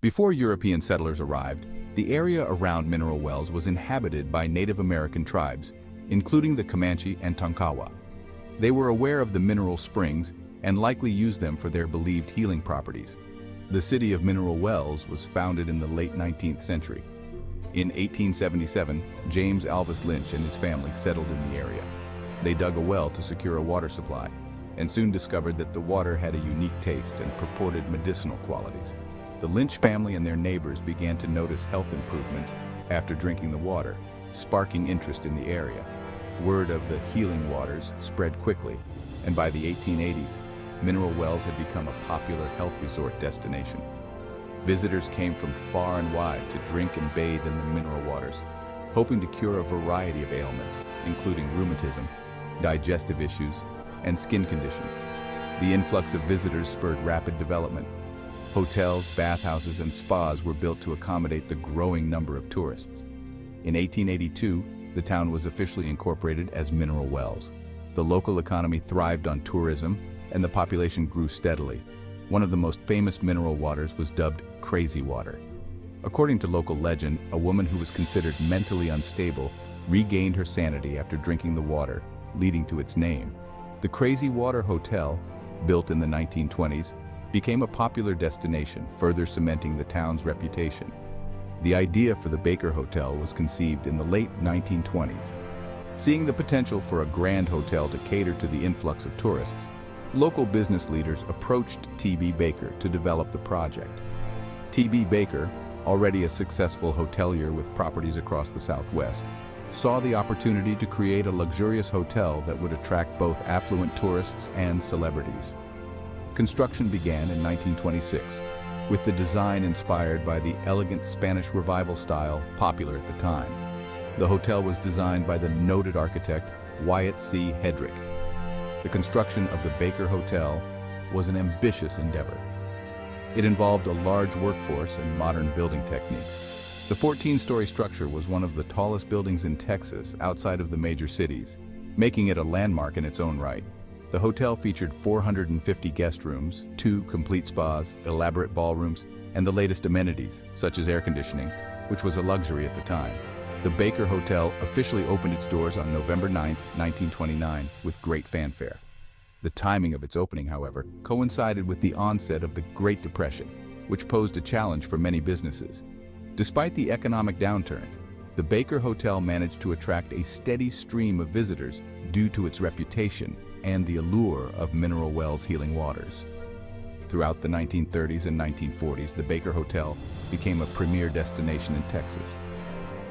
Before European settlers arrived, the area around Mineral Wells was inhabited by Native American tribes, including the Comanche and Tonkawa. They were aware of the mineral springs and likely used them for their believed healing properties. The city of Mineral Wells was founded in the late 19th century. In 1877, James Alvis Lynch and his family settled in the area. They dug a well to secure a water supply, and soon discovered that the water had a unique taste and purported medicinal qualities. The Lynch family and their neighbors began to notice health improvements after drinking the water, sparking interest in the area. Word of the healing waters spread quickly, and by the 1880s, Mineral Wells had become a popular health resort destination. Visitors came from far and wide to drink and bathe in the mineral waters, hoping to cure a variety of ailments, including rheumatism, digestive issues, and skin conditions. The influx of visitors spurred rapid development. Hotels, bathhouses, and spas were built to accommodate the growing number of tourists. In 1882, the town was officially incorporated as Mineral Wells. The local economy thrived on tourism, and the population grew steadily. One of the most famous mineral waters was dubbed Crazy Water. According to local legend, a woman who was considered mentally unstable regained her sanity after drinking the water, leading to its name. The Crazy Water Hotel, built in the 1920s, became a popular destination, further cementing the town's reputation. The idea for the Baker Hotel was conceived in the late 1920s. Seeing the potential for a grand hotel to cater to the influx of tourists, local business leaders approached T.B. Baker to develop the project. T.B. Baker, already a successful hotelier with properties across the Southwest, saw the opportunity to create a luxurious hotel that would attract both affluent tourists and celebrities. Construction began in 1926, with the design inspired by the elegant Spanish Revival style popular at the time. The hotel was designed by the noted architect Wyatt C. Hedrick. The construction of the Baker Hotel was an ambitious endeavor. It involved a large workforce and modern building techniques. The 14-story structure was one of the tallest buildings in Texas outside of the major cities, making it a landmark in its own right. The hotel featured 450 guest rooms, 2 complete spas, elaborate ballrooms, and the latest amenities, such as air conditioning, which was a luxury at the time. The Baker Hotel officially opened its doors on November 9, 1929, with great fanfare. The timing of its opening, however, coincided with the onset of the Great Depression, which posed a challenge for many businesses. Despite the economic downturn, the Baker Hotel managed to attract a steady stream of visitors due to its reputation and the allure of Mineral Wells healing waters. Throughout the 1930s and 1940s, the Baker Hotel became a premier destination in Texas.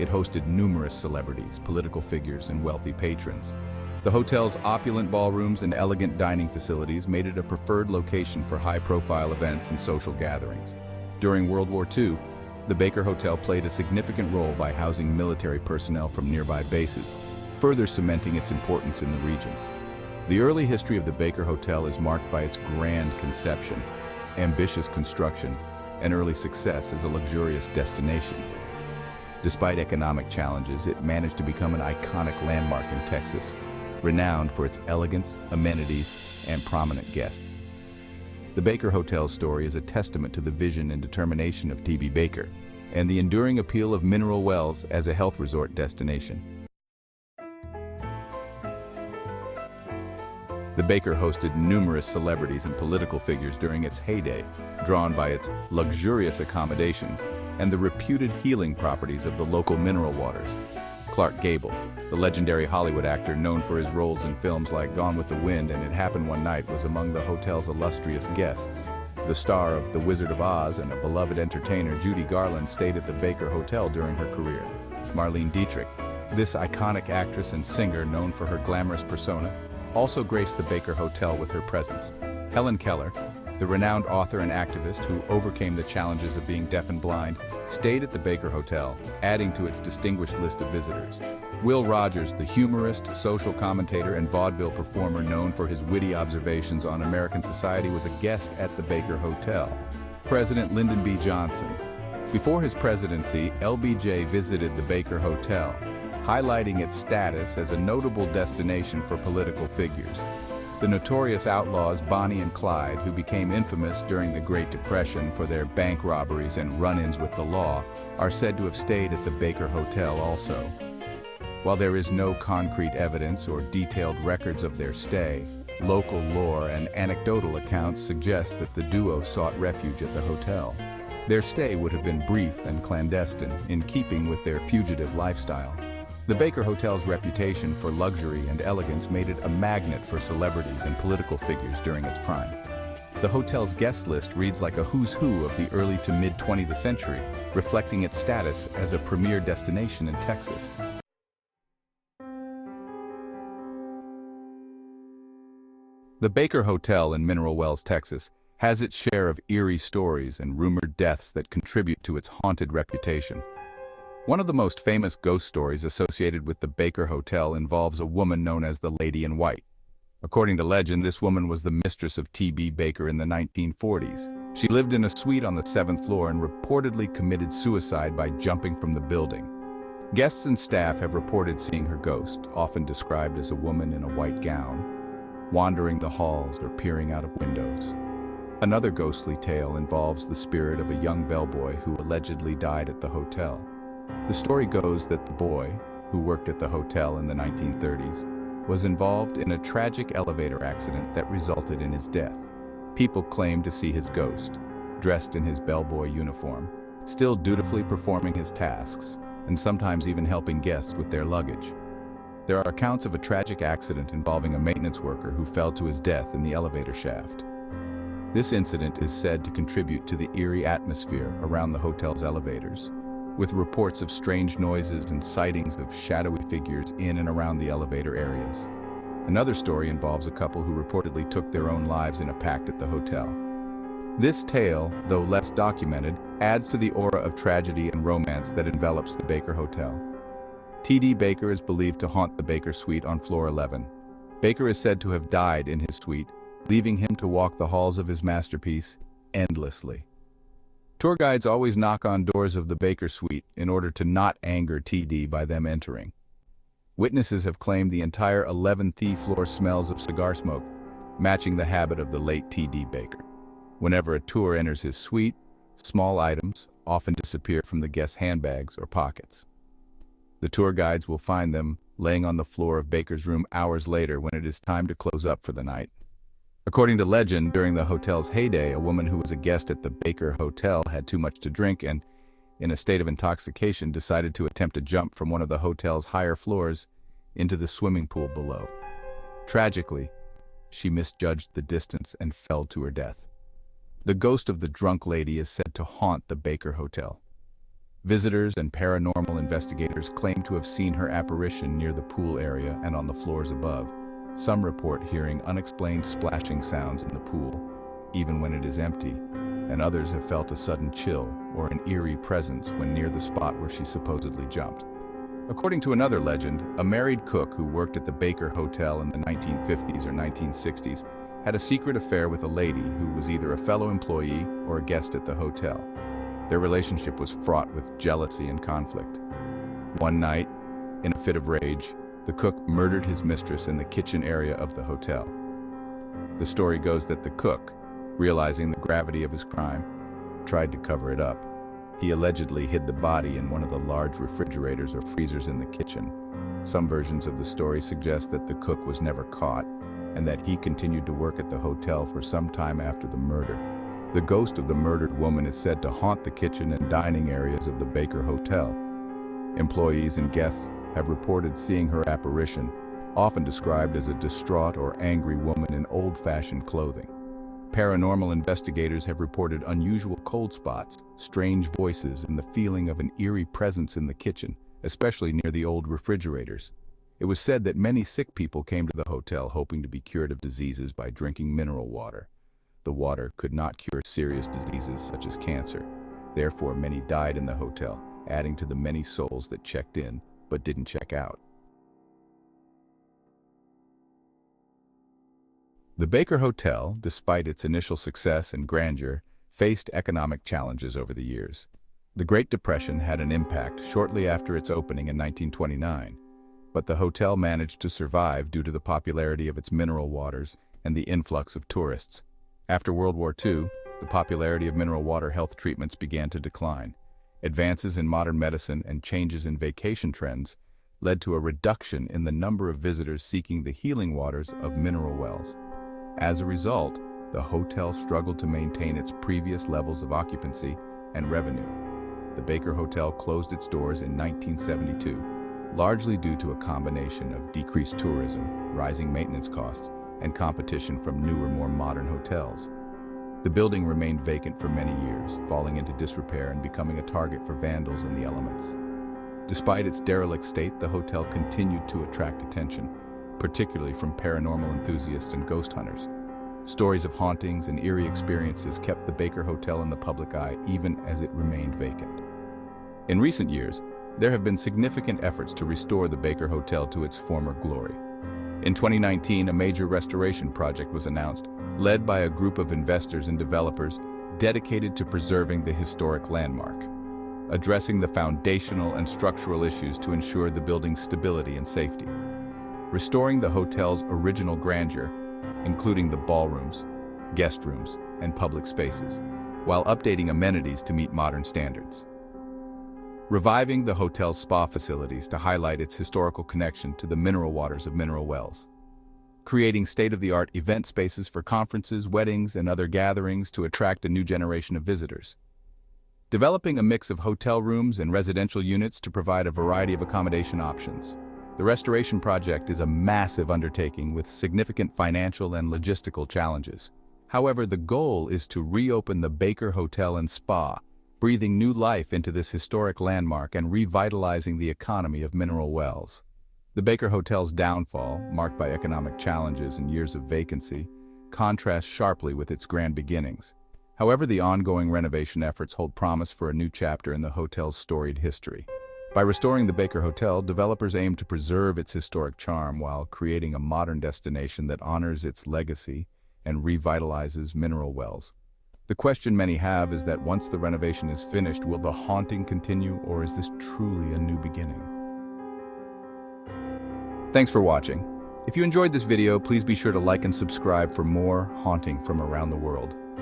It hosted numerous celebrities, political figures, and wealthy patrons. The hotel's opulent ballrooms and elegant dining facilities made it a preferred location for high-profile events and social gatherings. During World War II, the Baker Hotel played a significant role by housing military personnel from nearby bases, further cementing its importance in the region. The early history of the Baker Hotel is marked by its grand conception, ambitious construction, and early success as a luxurious destination. Despite economic challenges, it managed to become an iconic landmark in Texas, renowned for its elegance, amenities, and prominent guests. The Baker Hotel's story is a testament to the vision and determination of T.B. Baker and the enduring appeal of Mineral Wells as a health resort destination. The Baker hosted numerous celebrities and political figures during its heyday, drawn by its luxurious accommodations and the reputed healing properties of the local mineral waters. Clark Gable, the legendary Hollywood actor known for his roles in films like Gone with the Wind and It Happened One Night, was among the hotel's illustrious guests. The star of The Wizard of Oz and a beloved entertainer, Judy Garland, stayed at the Baker Hotel during her career. Marlene Dietrich, this iconic actress and singer known for her glamorous persona, also graced the Baker Hotel with her presence. Helen Keller, the renowned author and activist who overcame the challenges of being deaf and blind, stayed at the Baker Hotel, adding to its distinguished list of visitors. Will Rogers, the humorist, social commentator, and vaudeville performer known for his witty observations on American society, was a guest at the Baker Hotel. President Lyndon B. Johnson. Before his presidency, LBJ visited the Baker Hotel, highlighting its status as a notable destination for political figures. The notorious outlaws Bonnie and Clyde, who became infamous during the Great Depression for their bank robberies and run-ins with the law, are said to have stayed at the Baker Hotel also. While there is no concrete evidence or detailed records of their stay, local lore and anecdotal accounts suggest that the duo sought refuge at the hotel. Their stay would have been brief and clandestine, in keeping with their fugitive lifestyle. The Baker Hotel's reputation for luxury and elegance made it a magnet for celebrities and political figures during its prime. The hotel's guest list reads like a who's who of the early to mid-20th century, reflecting its status as a premier destination in Texas. The Baker Hotel in Mineral Wells, Texas, has its share of eerie stories and rumored deaths that contribute to its haunted reputation. One of the most famous ghost stories associated with the Baker Hotel involves a woman known as the Lady in White. According to legend, this woman was the mistress of T.B. Baker in the 1940s. She lived in a suite on the 7th floor and reportedly committed suicide by jumping from the building. Guests and staff have reported seeing her ghost, often described as a woman in a white gown, wandering the halls or peering out of windows. Another ghostly tale involves the spirit of a young bellboy who allegedly died at the hotel. The story goes that the boy, who worked at the hotel in the 1930s, was involved in a tragic elevator accident that resulted in his death. People claim to see his ghost, dressed in his bellboy uniform, still dutifully performing his tasks, and sometimes even helping guests with their luggage. There are accounts of a tragic accident involving a maintenance worker who fell to his death in the elevator shaft. This incident is said to contribute to the eerie atmosphere around the hotel's elevators, with reports of strange noises and sightings of shadowy figures in and around the elevator areas. Another story involves a couple who reportedly took their own lives in a pact at the hotel. This tale, though less documented, adds to the aura of tragedy and romance that envelops the Baker Hotel. T.D. Baker is believed to haunt the Baker Suite on floor 11. Baker is said to have died in his suite, leaving him to walk the halls of his masterpiece endlessly. Tour guides always knock on doors of the Baker Suite in order to not anger T.D. by them entering. Witnesses have claimed the entire 11th floor smells of cigar smoke, matching the habit of the late T.D. Baker. Whenever a tour enters his suite, small items often disappear from the guests' handbags or pockets. The tour guides will find them laying on the floor of Baker's room hours later when it is time to close up for the night. According to legend, during the hotel's heyday, a woman who was a guest at the Baker Hotel had too much to drink and, in a state of intoxication, decided to attempt a jump from one of the hotel's higher floors into the swimming pool below. Tragically, she misjudged the distance and fell to her death. The ghost of the drunk lady is said to haunt the Baker Hotel. Visitors and paranormal investigators claim to have seen her apparition near the pool area and on the floors above. Some report hearing unexplained splashing sounds in the pool, even when it is empty, and others have felt a sudden chill or an eerie presence when near the spot where she supposedly jumped. According to another legend, a married cook who worked at the Baker Hotel in the 1950s or 1960s had a secret affair with a lady who was either a fellow employee or a guest at the hotel. Their relationship was fraught with jealousy and conflict. One night, in a fit of rage, the cook murdered his mistress in the kitchen area of the hotel. The story goes that the cook, realizing the gravity of his crime, tried to cover it up. He allegedly hid the body in one of the large refrigerators or freezers in the kitchen. Some versions of the story suggest that the cook was never caught, and that he continued to work at the hotel for some time after the murder. The ghost of the murdered woman is said to haunt the kitchen and dining areas of the Baker Hotel. Employees and guests have reported seeing her apparition, often described as a distraught or angry woman in old-fashioned clothing. Paranormal investigators have reported unusual cold spots, strange voices, and the feeling of an eerie presence in the kitchen, especially near the old refrigerators. It was said that many sick people came to the hotel hoping to be cured of diseases by drinking mineral water. The water could not cure serious diseases such as cancer. Therefore, many died in the hotel, adding to the many souls that checked in but didn't check out. The Baker Hotel, despite its initial success and grandeur, faced economic challenges over the years. The Great Depression had an impact shortly after its opening in 1929, but the hotel managed to survive due to the popularity of its mineral waters and the influx of tourists. After World War II, the popularity of mineral water health treatments began to decline. Advances in modern medicine and changes in vacation trends led to a reduction in the number of visitors seeking the healing waters of mineral wells. As a result, the hotel struggled to maintain its previous levels of occupancy and revenue. The Baker Hotel closed its doors in 1972, largely due to a combination of decreased tourism, rising maintenance costs, and competition from newer, more modern hotels. The building remained vacant for many years, falling into disrepair and becoming a target for vandals and the elements. Despite its derelict state, the hotel continued to attract attention, particularly from paranormal enthusiasts and ghost hunters. Stories of hauntings and eerie experiences kept the Baker Hotel in the public eye even as it remained vacant. In recent years, there have been significant efforts to restore the Baker Hotel to its former glory. In 2019, a major restoration project was announced, led by a group of investors and developers dedicated to preserving the historic landmark, addressing the foundational and structural issues to ensure the building's stability and safety. Restoring the hotel's original grandeur, including the ballrooms, guest rooms, and public spaces, while updating amenities to meet modern standards. Reviving the hotel's spa facilities to highlight its historical connection to the mineral waters of mineral wells. Creating state-of-the-art event spaces for conferences, weddings, and other gatherings to attract a new generation of visitors. Developing a mix of hotel rooms and residential units to provide a variety of accommodation options. The restoration project is a massive undertaking with significant financial and logistical challenges. However, the goal is to reopen the Baker Hotel and Spa, breathing new life into this historic landmark and revitalizing the economy of mineral wells. The Baker Hotel's downfall, marked by economic challenges and years of vacancy, contrasts sharply with its grand beginnings. However, the ongoing renovation efforts hold promise for a new chapter in the hotel's storied history. By restoring the Baker Hotel, developers aim to preserve its historic charm while creating a modern destination that honors its legacy and revitalizes mineral wells. The question many have is that once the renovation is finished, will the haunting continue, or is this truly a new beginning? Thanks for watching. If you enjoyed this video, please be sure to like and subscribe for more haunting from around the world.